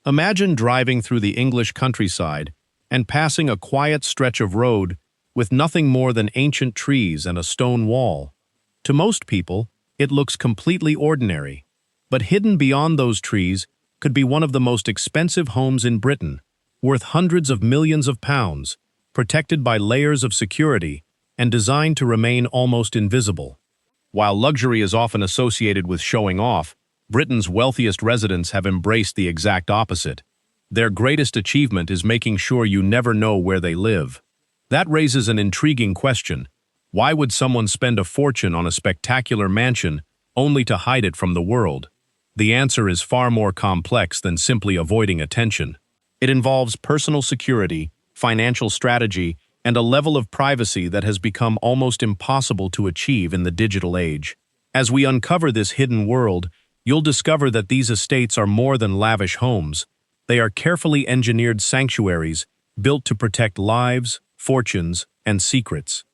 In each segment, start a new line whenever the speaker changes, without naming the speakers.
Imagine driving through the English countryside and passing a quiet stretch of road with nothing more than ancient trees and a stone wall. To most people, it looks completely ordinary, but hidden beyond those trees could be one of the most expensive homes in Britain, worth hundreds of millions of pounds, protected by layers of security and designed to remain almost invisible. While luxury is often associated with showing off, Britain's wealthiest residents have embraced the exact opposite. Their greatest achievement is making sure you never know where they live. That raises an intriguing question. Why would someone spend a fortune on a spectacular mansion only to hide it from the world? The answer is far more complex than simply avoiding attention. It involves personal security, financial strategy, and a level of privacy that has become almost impossible to achieve in the digital age. As we uncover this hidden world, you'll discover that these estates are more than lavish homes. They are carefully engineered sanctuaries built to protect lives, fortunes, and secrets.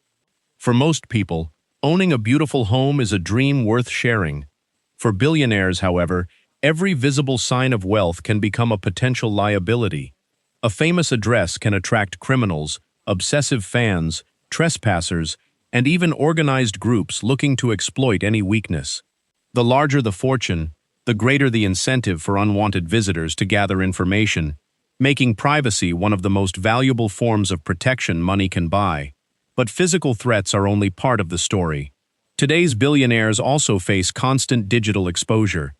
For most people, owning a beautiful home is a dream worth sharing. For billionaires, however, every visible sign of wealth can become a potential liability. A famous address can attract criminals, obsessive fans, trespassers, and even organized groups looking to exploit any weakness. The larger the fortune, the greater the incentive for unwanted visitors to gather information, making privacy one of the most valuable forms of protection money can buy. But physical threats are only part of the story. Today's billionaires also face constant digital exposure.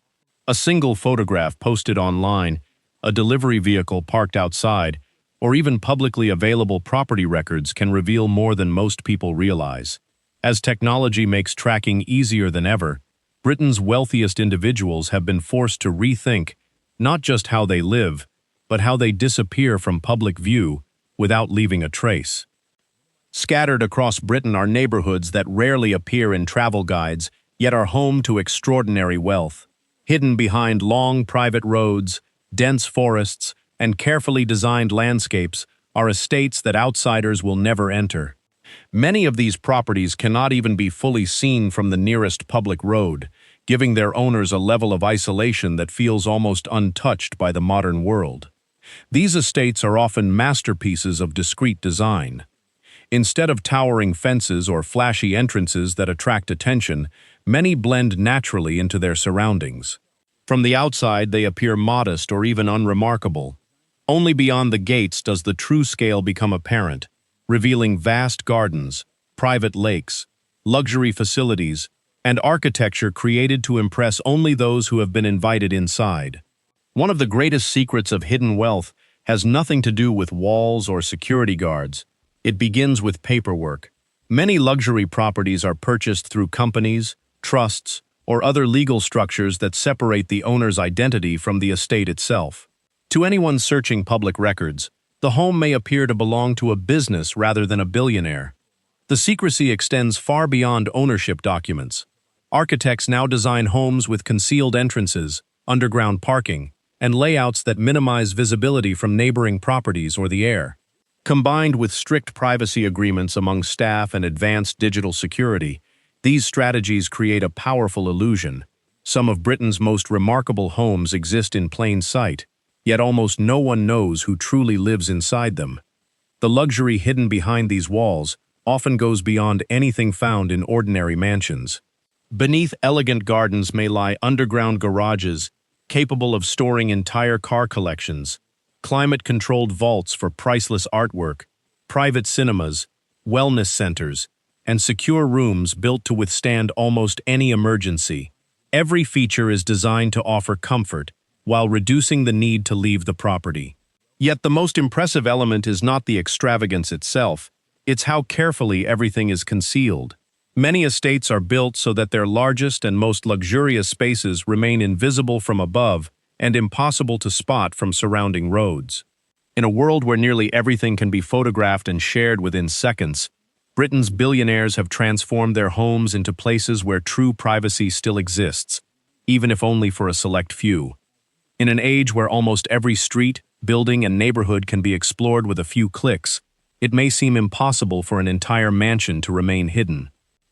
A single photograph posted online, a delivery vehicle parked outside, or even publicly available property records can reveal more than most people realize. As technology makes tracking easier than ever, Britain's wealthiest individuals have been forced to rethink not just how they live, but how they disappear from public view without leaving a trace. Scattered across Britain are neighborhoods that rarely appear in travel guides, yet are home to extraordinary wealth. Hidden behind long private roads, dense forests, and carefully designed landscapes are estates that outsiders will never enter. Many of these properties cannot even be fully seen from the nearest public road, giving their owners a level of isolation that feels almost untouched by the modern world. These estates are often masterpieces of discreet design. Instead of towering fences or flashy entrances that attract attention, many blend naturally into their surroundings. From the outside, they appear modest or even unremarkable. Only beyond the gates does the true scale become apparent, revealing vast gardens, private lakes, luxury facilities, and architecture created to impress only those who have been invited inside. One of the greatest secrets of hidden wealth has nothing to do with walls or security guards. It begins with paperwork. Many luxury properties are purchased through companies, trusts, or other legal structures that separate the owner's identity from the estate itself. To anyone searching public records, the home may appear to belong to a business rather than a billionaire. The secrecy extends far beyond ownership documents. Architects now design homes with concealed entrances, underground parking, and layouts that minimize visibility from neighboring properties or the air. Combined with strict privacy agreements among staff and advanced digital security, these strategies create a powerful illusion. Some of Britain's most remarkable homes exist in plain sight, yet almost no one knows who truly lives inside them. The luxury hidden behind these walls often goes beyond anything found in ordinary mansions. Beneath elegant gardens may lie underground garages capable of storing entire car collections, climate-controlled vaults for priceless artwork, private cinemas, wellness centers, and secure rooms built to withstand almost any emergency. Every feature is designed to offer comfort, while reducing the need to leave the property. Yet the most impressive element is not the extravagance itself, it's how carefully everything is concealed. Many estates are built so that their largest and most luxurious spaces remain invisible from above and impossible to spot from surrounding roads. In a world where nearly everything can be photographed and shared within seconds, Britain's billionaires have transformed their homes into places where true privacy still exists, even if only for a select few. In an age where almost every street, building, and neighborhood can be explored with a few clicks, it may seem impossible for an entire mansion to remain hidden.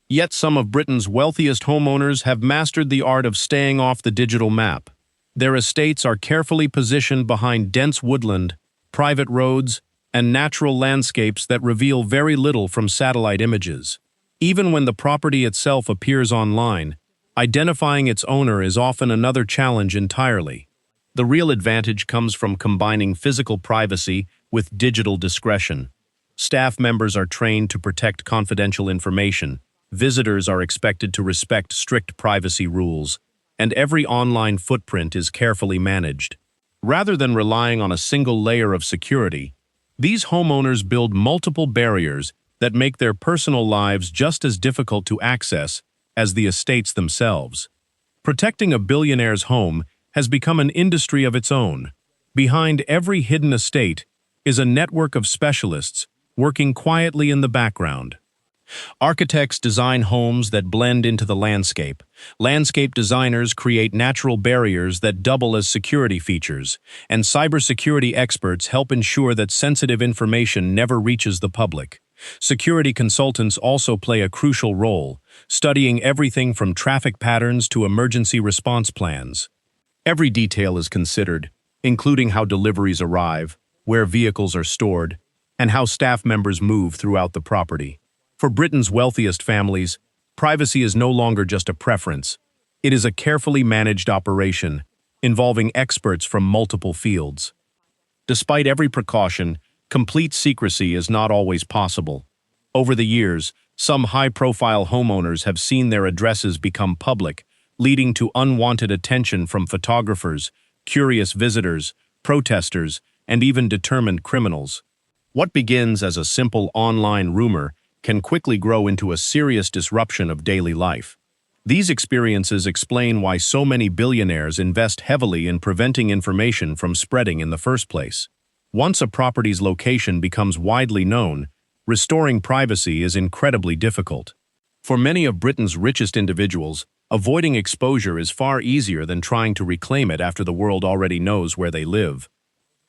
Yet some of Britain's wealthiest homeowners have mastered the art of staying off the digital map. Their estates are carefully positioned behind dense woodland, private roads, and natural landscapes that reveal very little from satellite images. Even when the property itself appears online, identifying its owner is often another challenge entirely. The real advantage comes from combining physical privacy with digital discretion. Staff members are trained to protect confidential information, visitors are expected to respect strict privacy rules, and every online footprint is carefully managed. Rather than relying on a single layer of security, these homeowners build multiple barriers that make their personal lives just as difficult to access as the estates themselves. Protecting a billionaire's home has become an industry of its own. Behind every hidden estate is a network of specialists working quietly in the background. Architects design homes that blend into the landscape. Landscape designers create natural barriers that double as security features, and cybersecurity experts help ensure that sensitive information never reaches the public. Security consultants also play a crucial role, studying everything from traffic patterns to emergency response plans. Every detail is considered, including how deliveries arrive, where vehicles are stored, and how staff members move throughout the property. For Britain's wealthiest families, privacy is no longer just a preference. It is a carefully managed operation, involving experts from multiple fields. Despite every precaution, complete secrecy is not always possible. Over the years, some high-profile homeowners have seen their addresses become public, leading to unwanted attention from photographers, curious visitors, protesters, and even determined criminals. What begins as a simple online rumor can quickly grow into a serious disruption of daily life. These experiences explain why so many billionaires invest heavily in preventing information from spreading in the first place. Once a property's location becomes widely known, restoring privacy is incredibly difficult. For many of Britain's richest individuals, avoiding exposure is far easier than trying to reclaim it after the world already knows where they live.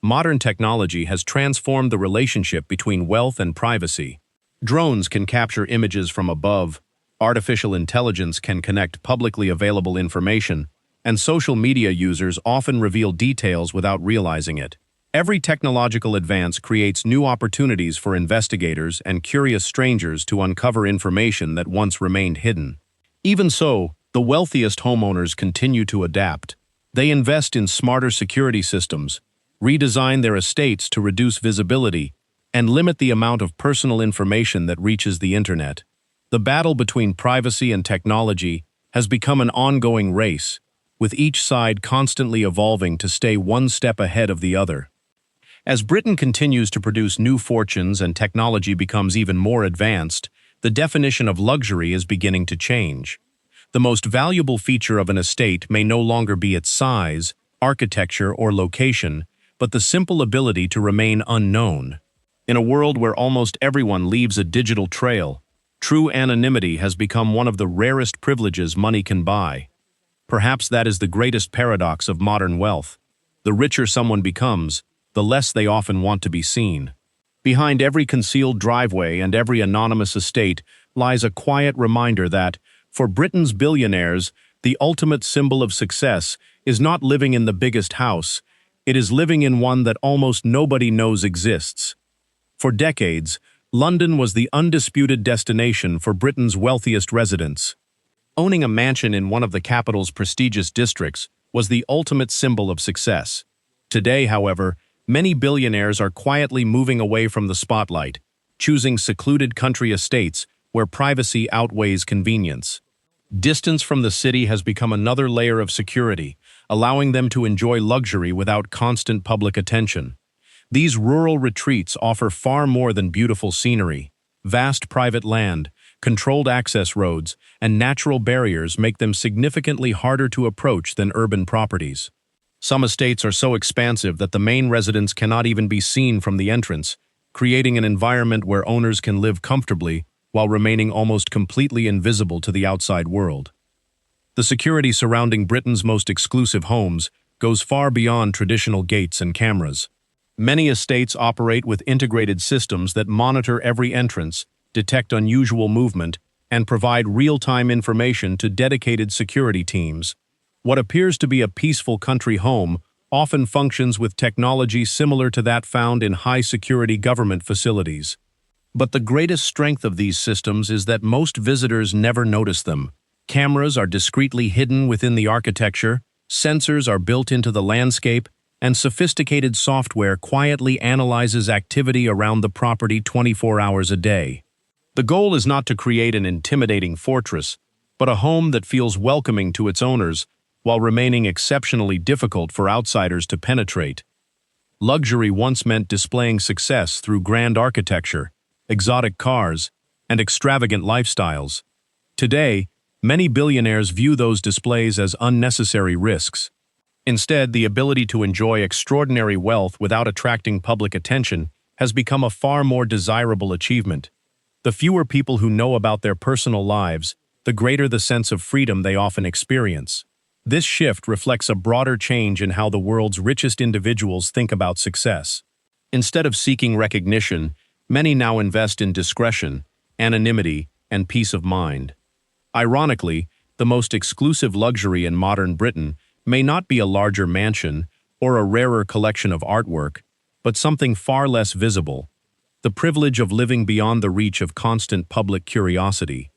Modern technology has transformed the relationship between wealth and privacy. Drones can capture images from above, artificial intelligence can connect publicly available information, and social media users often reveal details without realizing it. Every technological advance creates new opportunities for investigators and curious strangers to uncover information that once remained hidden. Even so, the wealthiest homeowners continue to adapt. They invest in smarter security systems, redesign their estates to reduce visibility, and limit the amount of personal information that reaches the internet. The battle between privacy and technology has become an ongoing race, with each side constantly evolving to stay one step ahead of the other. As Britain continues to produce new fortunes and technology becomes even more advanced, the definition of luxury is beginning to change. The most valuable feature of an estate may no longer be its size, architecture, or location, but the simple ability to remain unknown. In a world where almost everyone leaves a digital trail, true anonymity has become one of the rarest privileges money can buy. Perhaps that is the greatest paradox of modern wealth. The richer someone becomes, the less they often want to be seen. Behind every concealed driveway and every anonymous estate lies a quiet reminder that, for Britain's billionaires, the ultimate symbol of success is not living in the biggest house, it is living in one that almost nobody knows exists. For decades, London was the undisputed destination for Britain's wealthiest residents. Owning a mansion in one of the capital's prestigious districts was the ultimate symbol of success. Today, however, many billionaires are quietly moving away from the spotlight, choosing secluded country estates where privacy outweighs convenience. Distance from the city has become another layer of security, allowing them to enjoy luxury without constant public attention. These rural retreats offer far more than beautiful scenery. Vast private land, controlled access roads, and natural barriers make them significantly harder to approach than urban properties. Some estates are so expansive that the main residence cannot even be seen from the entrance, creating an environment where owners can live comfortably while remaining almost completely invisible to the outside world. The security surrounding Britain's most exclusive homes goes far beyond traditional gates and cameras. Many estates operate with integrated systems that monitor every entrance, detect unusual movement, and provide real-time information to dedicated security teams. What appears to be a peaceful country home often functions with technology similar to that found in high-security government facilities. But the greatest strength of these systems is that most visitors never notice them. Cameras are discreetly hidden within the architecture, sensors are built into the landscape, and sophisticated software quietly analyzes activity around the property 24 hours a day. The goal is not to create an intimidating fortress, but a home that feels welcoming to its owners while remaining exceptionally difficult for outsiders to penetrate. Luxury once meant displaying success through grand architecture, exotic cars, and extravagant lifestyles. Today, many billionaires view those displays as unnecessary risks. Instead, the ability to enjoy extraordinary wealth without attracting public attention has become a far more desirable achievement. The fewer people who know about their personal lives, the greater the sense of freedom they often experience. This shift reflects a broader change in how the world's richest individuals think about success. Instead of seeking recognition, many now invest in discretion, anonymity, and peace of mind. Ironically, the most exclusive luxury in modern Britain may not be a larger mansion or a rarer collection of artwork, but something far less visible: the privilege of living beyond the reach of constant public curiosity.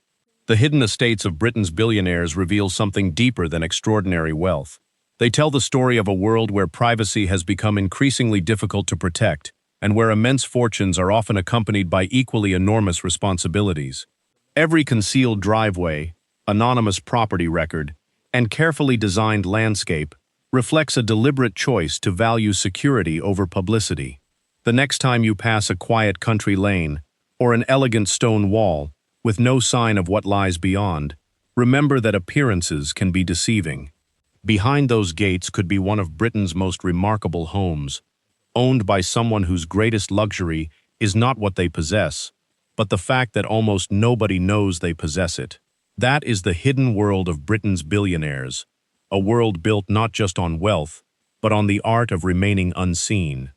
The hidden estates of Britain's billionaires reveal something deeper than extraordinary wealth. They tell the story of a world where privacy has become increasingly difficult to protect, and where immense fortunes are often accompanied by equally enormous responsibilities. Every concealed driveway, anonymous property record, and carefully designed landscape reflects a deliberate choice to value security over publicity. The next time you pass a quiet country lane or an elegant stone wall with no sign of what lies beyond, remember that appearances can be deceiving. Behind those gates could be one of Britain's most remarkable homes, owned by someone whose greatest luxury is not what they possess, but the fact that almost nobody knows they possess it. That is the hidden world of Britain's billionaires, a world built not just on wealth, but on the art of remaining unseen.